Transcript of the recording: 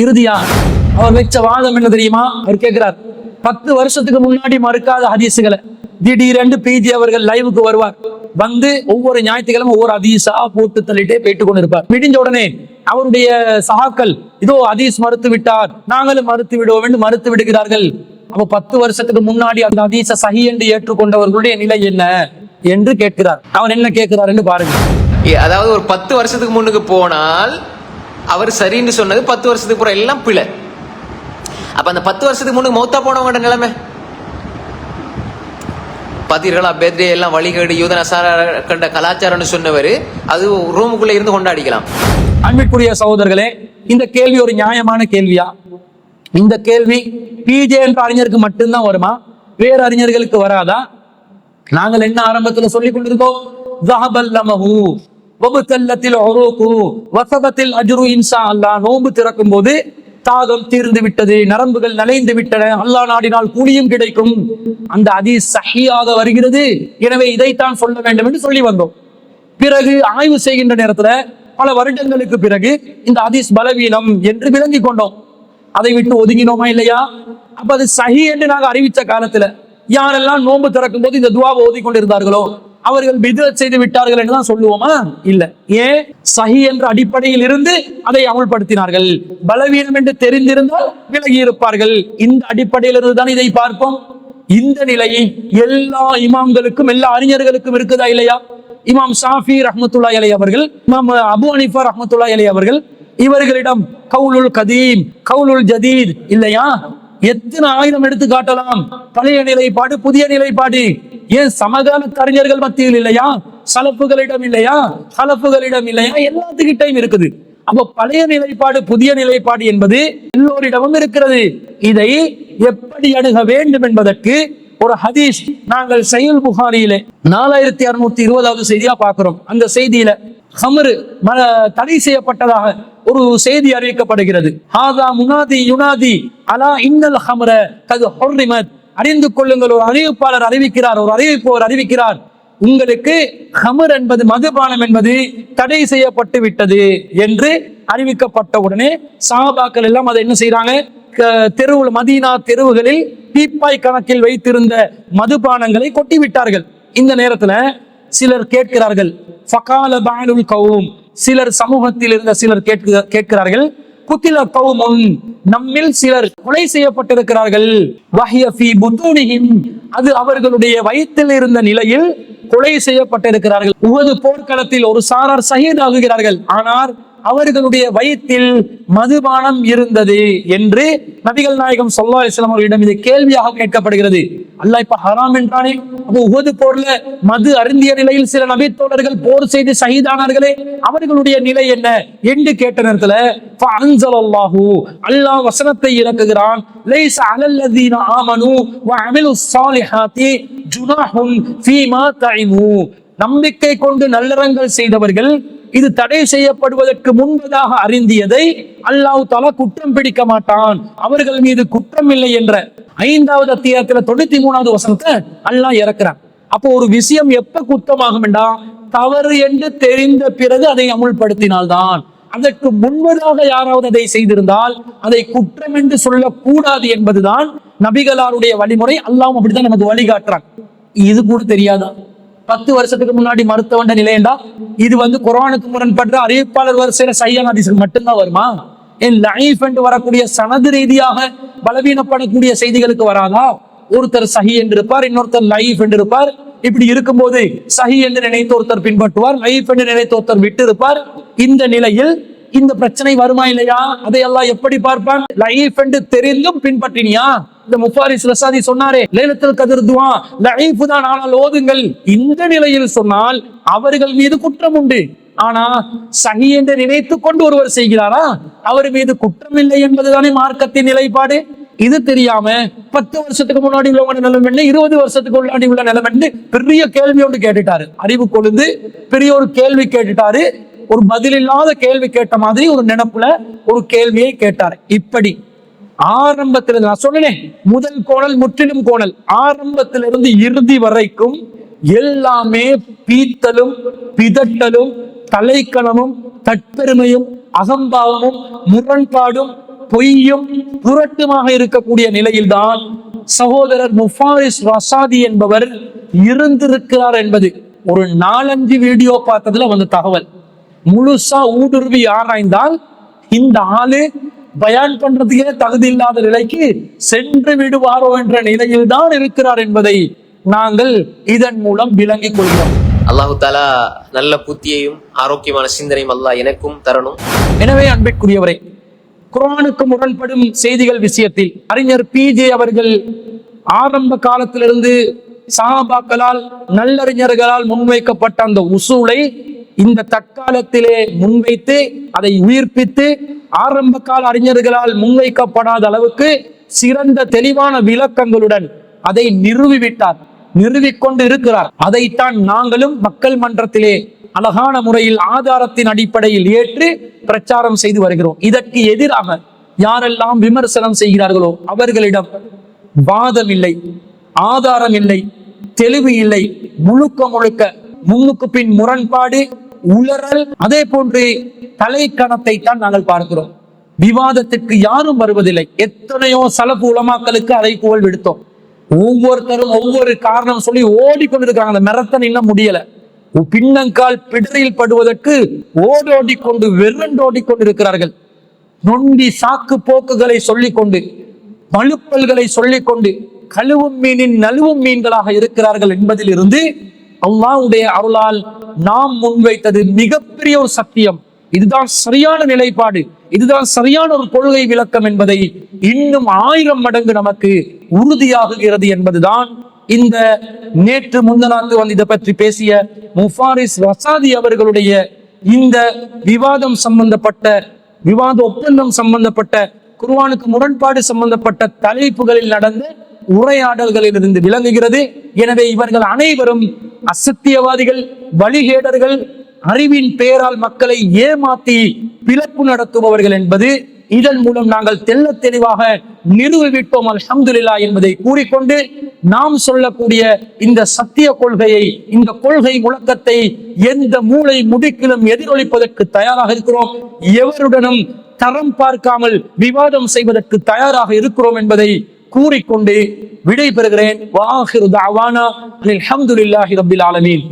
இறுதியா அவர் வச்ச வாதம் என்ன தெரியுமா? அவர் கேட்கிறார், 10 வருஷத்துக்கு முன்னாடி மறுக்காத ஹதீஸுகளை திடீரென்று பிஜி அவர்கள் லைவுக்கு வருவார். வந்து ஒவ்வொரு ஞாயிற்றுக்கிழமை ஒவ்வொரு ஹதீஸா போட்டு தள்ளிட்டே போயிட்டு கொண்டு இருப்பார். விடிஞ்ச உடனே அவருடைய சகாக்கள் இதோ ஹதீஸ் மறுத்து விட்டார், நாங்களும் மறுத்து விடுவோம் என்று மறுத்து விடுகிறார்கள். அப்ப 10 வருஷத்துக்கு முன்னாடி அந்த ஹதீஸை சஹீஹ் என்று ஏற்றுக்கொண்டவர்களுடைய நிலை என்ன என்று கேட்கிறார். அவர் என்ன கேட்கிறார் என்று பாருங்க. அதாவது ஒரு 10 வருஷத்துக்கு முன்னுக்கு போனால் அவர் சரின்னு சொன்னது 10 வருஷத்துக்கு அப்புறம் எல்லாம் பிழை. அப்ப அந்த 10 வருஷத்துக்கு முன்னுக்கு மௌத்தா போனவங்க நிலைமை பாத்தீர்களா? பேத்ரே எல்லாம் வழிகேடு யூத நசாரா கண்ட கலாச்சாரம்னு சொன்னவர் அது ரூமுக்குள்ள இருந்து கொண்டாடிக்கலாம். அன்பிற்குரிய சகோதரர்களே, இந்த கேள்வி ஒரு நியாயமான கேள்வியா? இந்த கேள்வி பிஜே என்ற அறிஞருக்கு மட்டும்தான் வருமா? வேற அறிஞர்களுக்கு வராதா? நாங்கள் என்ன ஆரம்பத்துல சொல்லிக் கொண்டிருக்கோம்? நோன்பு திறக்கும் போது தாகம் தீர்ந்து விட்டது, நரம்புகள் நலைந்து விட்டன, அல்லாஹ் நாடினால் கூலியும் கிடைக்கும். அந்த ஹதீஸ் சஹீஹாக வருகிறது, எனவே இதைத்தான் சொல்ல வேண்டும் என்று சொல்லி வந்தோம். பிறகு ஆய்வு செய்கின்ற நேரத்துல பல வருடங்களுக்கு பிறகு இந்த ஹதீஸ் பலவீனம் என்று விளங்கி கொண்டோம். அதை விட்டு ஒதுங்கினோமா இல்லையா? அப்ப அது சஹீஹ் என்று நாங்கள் அறிவித்த காலத்துல யாரெல்லாம் நோன்பு திறக்கும் போது இந்த துஆவை ஓதிக்கொண்டிருந்தார்களோ அவர்கள் பித்அத் செய்து விட்டார்கள் என்றுதான் சொல்லுவோமா? இல்ல. ஏன்? சஹீஹ் என்ற அடிப்படையில் இருந்து அதை அமல்படுத்தினார்கள். பலவீனம் என்று தெரிந்திருந்தால் விலகி இருப்பார்கள். இந்த அடிப்படையில் இருந்து தான் இதை பார்ப்போம். இந்த நிலையை எல்லா இமாம்களுக்கும் எல்லா அறிஞர்களுக்கும் இருக்குதா இல்லையா? இமாம் ஷாஃபி ரஹ்மத்துல்லாஹி அலைஹி அவர்கள், இமாம் அபு ஹனீஃபா ரஹ்மத்துல்லாஹி அலைஹி அவர்கள், இவர்களிடம் கவுலுல் கதீம் கவுலுல் ஜதீத் இல்லையா? எத்தனை ஆயுதம் எடுத்து காட்டலாம். பழைய நிலைப்பாடு, புதிய நிலைப்பாடு. ஏன் சமகால அறிஞர்கள் மத்தியில் இல்லையா? சலப்புகளிடம் இல்லையா? ஹலப்புகளிடம் இல்லையா? எல்லாத்துக்கிட்டையும் இருக்குது. அப்ப பழைய நிலைப்பாடு, புதிய நிலைப்பாடு என்பது எல்லோரிடமும் இருக்கிறது. இதை எப்படி அணுக வேண்டும் என்பதற்கு ஒரு ஹதீஸ் நாங்கள் சஹீஹ் புகாரியிலே 4620வது செய்தியா பார்க்கிறோம். அந்த செய்தியில ஹம்ரு தடை செய்யப்பட்டதாக ஒரு செய்தி அறிவிக்கப்படுகிறது. ஹாதா முனாதி யுனாதி அலா இன்னல் ஹம்ர கது ஹுர்ரிமத். அறிந்து கொள்ளுங்கள், ஒரு அறிவிப்பாளர் அறிவிக்கிறார், ஒரு அறிவிப்பவர் அறிவிக்கிறார், உங்களுக்கு ஹமர் என்பது மதுபானம் என்பது தடை செய்யப்பட்டு விட்டது என்று அறிவிக்கப்பட்ட உடனே சஹாபாக்கள் எல்லாம் அதை என்ன செய்யறாங்க? தெருவில், மதீனா தெருவுகளில் பீப்பாய் கணக்கில் வைத்திருந்த மதுபானங்களை கொட்டி விட்டார்கள். இந்த நேரத்துல சிலர் கேட்கிறார்கள், ஃபகால பஅலுல் கௌம், சிலர் சமூகத்தில் இருந்த சிலர் கேட்கிறார்கள், குத்தில கௌமுன், நம்மில் சிலர் கொலை செய்யப்பட்டிருக்கிறார்கள், வஹிய ஃபீ புதூனிஹிம், அது அவர்களுடைய வயிற்றில் இருந்த நிலையில் கொலை செய்யப்பட்டிருக்கிறார்கள். உஹது போர்க்களத்தில் ஒரு சாரார் ஷஹீத் ஆகுகிறார்கள், ஆனால் அவர்களுடைய வயிற்றில் மதுபானம் இருந்தது என்று நபிகள் நாயகம் ஸல்லல்லாஹு அலைஹி வஸல்லம் அவர்களிடம் இது கேள்வியாக கேட்கப்படுகிறது. அல்லாஹ் இப்ப ஹராம் என்றானே, அப்போ உஹது போர்ல மது அருந்திய நிலையில் சில நபி தோழர்கள் போர் செய்து ஷஹீதானார்களே, அவர்களுடைய நிலை என்ன என்று கேட்ட நேரத்துல ஃபஅன்ஸலல்லாஹு, அல்லாஹ் வசனத்தை இறக்குகிறான், லைஸ அலல்லதீன ஆமனு வ அமிலுஸ் ஸாலிஹாத்தி ஜுனாஹுன் ஃபீமா தஇமு, நம்பிக்கை கொண்டு நல்லறங்கள் செய்தவர்கள் இது தடை செய்யப்படுவதற்கு முன்பதாக அறிந்தியதை அல்லாஹ் தஆலா குற்றம் பிடிக்க மாட்டான், அவர்கள் மீது குற்றம் இல்லை என்ற 5வது அத்தியாயத்துல 93வது வசனத்தை அல்லாஹ் இறக்குறான். அப்போ ஒரு விஷயம் எப்ப குற்றமாகும் என்றா, தவறு என்று தெரிந்த பிறகு அதை அமுல்படுத்தினால்தான். அதற்கு முன்பதாக யாராவது அதை செய்திருந்தால் அதை குற்றம் என்று சொல்லக்கூடாது என்பதுதான் நபிகளாருடைய வழிமுறை. அல்லாஹ் அப்படித்தான் நமக்கு வழிகாட்டுறான். இது கூட தெரியாதா? 10 வருஷத்துக்கு முன்னாடி மருத்துவண்ட நிலையண்டா இது குர்ஆனுக்கு முரண்பட்ட அறிவிப்பாளர் வரிசையில சஹீஹ் ஹதீஸ்க்கு மட்டும்தான் வருமா? ஏன் லைஃப் என்று வரக்கூடிய சனது ரீதியாக பலவீனப்படக்கூடிய செய்திகளுக்கு வராதா? ஒருத்தர் சஹீஹ் என்று இருப்பார், இன்னொருத்தர் லைஃப் என்று இருப்பார். இப்படி இருக்கும்போது சஹீஹ் என்று நினைத்து ஒருத்தர் பின்பற்றுவார், லைஃப் என்று நினைத்து ஒருத்தர் விட்டு இருப்பார். இந்த நிலையில் இந்த பிரச்சனை வருமா இல்லையா? அதை அல்லாஹ் எப்படி பார்ப்பான்? லைஃப் என்று தெரிந்தும் பின்பற்றினியா? இந்த முஃபாரிஸ் ரஸாதி சொன்னாரே, லைலத்துல் கத்ர் துஆ லைஃப் தான், ஆனால் ஓதுங்கள். இந்த நிலையில் சொன்னால் அவர்கள் மீது குற்றம் உண்டு. ஆனா சஹீஹ் என்று நினைத்து கொண்டு ஒருவர் செய்கிறாரா, அவர் மீது குற்றம் இல்லை என்பதுதானே மார்க்கத்தின் நிலைப்பாடு. இது தெரியாம 10 வருஷத்துக்கு முன்னாடி உள்ள நிலைமை என்ன, 20 வருஷத்துக்கு முன்னாடி உள்ள நிலைமை என்ன, பெரிய கேள்வி ஒன்று கேட்டுட்டாரு. அறிவு கொழுந்து பெரிய ஒரு கேள்வி கேட்டுட்டாரு. ஒரு பதில் இல்லாத கேள்வி கேட்ட மாதிரி ஒரு நினைப்புல ஒரு கேள்வியை கேட்டார். இப்படி ஆரம்பத்திலிருந்து நான் சொன்னேன், முதல் கோணல் முற்றிலும் கோணல், ஆரம்பத்திலிருந்து இறுதி வரைக்கும் எல்லாமே பீத்தலும் பிதட்டலும் தலைக்கணமும் தற்பெருமையும் அகம்பாவமும் முரண்பாடும் பொய்யும் புரட்டுமாக இருக்கக்கூடிய நிலையில்தான் சகோதரர் முஃபாரிஸ் ரசாதி என்பவர் இருந்திருக்கிறார் என்பது ஒரு 4-5 வீடியோ பார்த்ததுல வந்த தகவல். முழுசா ஊடுருவி ஆராய்ந்தால் இந்த ஆளு பயான் பண்றதுக்கே தகுதி இல்லாத நிலைக்கு சென்று விடுவாரோ என்ற நிலையில் தான் இருக்கிறார் என்பதை நாங்கள் இதன் மூலம் விளங்கிக் கொள்கிறோம். அல்லாஹு தாலா நல்ல புத்தியையும் ஆரோக்கியமான சிந்தனையும் அல்லாஹ் எனக்கும் தரணும். எனவே அன்பிற்குரியவரை, குர்ஆனுக்கு முரண்படும் செய்திகள் விஷயத்தில் அறிஞர் PJ அவர்கள் ஆரம்ப காலத்திலிருந்து சஹாபாக்களால் நல்லறிஞர்களால் முன்வைக்கப்பட்ட அந்த உசூலை இந்த தற்காலத்திலே முன்வைத்து அதை உயிர்ப்பித்து ஆரம்ப கால அறிஞர்களால் முன்வைக்கப்படாத அளவுக்கு சிறந்த தெளிவான விளக்கங்களுடன் அதை நிறுவிக்கொண்டு இருக்கிறார். அதைத்தான் நாங்களும் மக்கள் மன்றத்திலே அழகான முறையில் ஆதாரத்தின் அடிப்படையில் ஏற்று பிரச்சாரம் செய்து வருகிறோம். இதற்கு எதிராக யாரெல்லாம் விமர்சனம் செய்கிறார்களோ அவர்களிடம் வாதம் இல்லை, ஆதாரம் இல்லை, தெளிவு இல்லை, முழுக்க முன்னுக்கு பின் முரண்பாடு, உளறல், அதே போன்று தலைக்கணத்தை தான் நாங்கள் பார்க்கிறோம். விவாதத்திற்கு யாரும் வருவதில்லை. எத்தனையோ சலஃபு உலமாக்களுக்கு அதை புகழ் விடுத்தோம். ஒவ்வொருத்தரும் ஒவ்வொரு காரணம் சொல்லி ஓடிக்கொண்டிருக்காங்க. அந்த மெரத்தன் இன்னும் முடியல. பின்னங்கால் பிடரில் படுவதற்கு ஓடோடிக்கொண்டு வெறுண்டோடிக்கொண்டிருக்கிறார்கள். நொண்டி சாக்கு போக்குகளை சொல்லிக்கொண்டு, மழுப்பல்களை சொல்லிக்கொண்டு கழுவும் மீனின் நழுவும் மீன்களாக இருக்கிறார்கள் என்பதில் இருந்து அல்லாஹ்வுடைய அருளால் நாம் முன்வைத்தது மிகப்பெரிய ஒரு சத்தியம். இதுதான் சரியான நிலைப்பாடு, இதுதான் சரியான ஒரு கொள்கை விளக்கம் என்பதை இன்னும் 1000 மடங்கு நமக்கு உறுதியாகுகிறது என்பதுதான் இந்த நேற்று முந்தநாத்து வந்து இதை பற்றி பேசிய முஃபாரிஸ் ரசாதி அவர்களுடைய இந்த விவாத ஒப்பந்தம் சம்பந்தப்பட்ட குர்ஆனுக்கு முரண்பாடு சம்பந்தப்பட்ட தலைப்புகளில் நடந்த உரையாடல்களில் இருந்து விளங்குகிறது. எனவே இவர்கள் அனைவரும் அசத்தியவாதிகள், வழிகேடர்கள், அறிவின் பெயரால் மக்களை ஏமாற்றி பிளப்பு நடத்துபவர்கள் என்பது இதன் மூலம் நாங்கள் தெள்ள தெளிவாக நிறுவிவிட்டோம் அல்ஹம்துலில்லாஹ் என்பதை கூறிக்கொண்டு, நாம் சொல்லக்கூடிய இந்த சத்திய கொள்கையை, இந்த கொள்கை முழக்கத்தை எந்த மூளை முடுக்கிலும் எதிரொலிப்பதற்கு தயாராக இருக்கிறோம். எவருடனும் தரம் பார்க்காமல் விவாதம் செய்வதற்கு தயாராக இருக்கிறோம் என்பதை கூறிக்கொண்டு விடை பெறுகிறேன். வஆகிரு தஅவானா அல்ஹம்துலில்லாஹி ரப்பில் ஆலமீன்.